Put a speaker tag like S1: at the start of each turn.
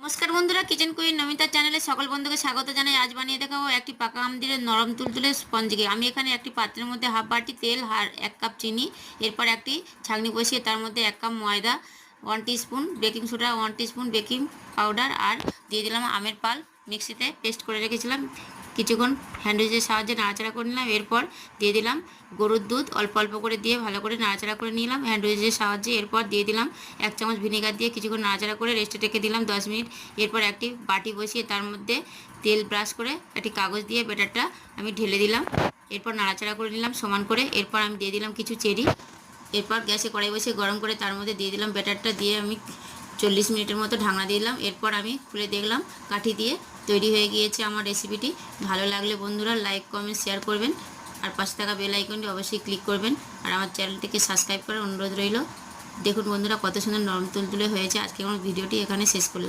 S1: নমস্কার বন্ধুরা, kitchen queen Namita চ্যানেলে সকল বন্ধুকে স্বাগত জানাই। আজ বানিয়ে দেখাবো একটি পাকা আম দিয়ে নরম তুলতুলে স্পঞ্জ কেক। আমি এখানে একটি পাত্রের মধ্যে হাফ বাটি তেল আর 1 কাপ চিনি, এরপর একটি ছাঁকনি বসিয়ে তার মধ্যে 1 কাপ ময়দা, 1 teaspoon baking soda, 1 teaspoon baking powder আর দিয়ে দিলাম আমের পাল। মিক্সিতে পেস্ট করে রেখেছিলাম, কিছুক্ষণ হ্যান্ড উইচের সাহায্যে নাড়াচাড়া করে নিলাম। এরপর দিয়ে দিলাম গরুর দুধ, অল্প অল্প করে দিয়ে ভালো করে নাড়াচাড়া করে নিলাম হ্যান্ড উইচের সাহায্যে। এরপর দিয়ে দিলাম 1 চামচ ভিনেগার দিয়ে কিছুক্ষণ নাড়াচাড়া করে রেস্টে রেখে দিলাম 10 মিনিট। এরপর একটি বাটি বসিয়ে তার মধ্যে তেল ব্রাশ করে একটি কাগজ দিয়ে ব্যাটারটা আমি ঢেলে দিলাম। এরপর নাড়াচাড়া করে নিলাম সমান করে। এরপর আমি দিয়ে দিলাম কিছু চেরি। এরপর গ্যাসে কড়াই বসিয়ে গরম করে তার মধ্যে দিয়ে দিলাম ব্যাটারটা, দিয়ে আমি 40 মিনিটের মতো ঢাকনা দিয়ে দিলাম। এরপর আমি খুলে দেখলাম কাঠি দিয়ে তৈরি হয়ে গিয়েছে আমার রেসিপিটি। ভালো লাগলে বন্ধুরা লাইক কমেন্ট শেয়ার করবেন, আর পাশে থাকা বেল আইকনটি অবশ্যই ক্লিক করবেন, আর আমার চ্যানেলটিকে সাবস্ক্রাইব করার অনুরোধ রইল। দেখুন বন্ধুরা কত সুন্দর নরম তুলতুলে হয়েছে। আজকে আমার ভিডিওটি এখানে শেষ করলাম।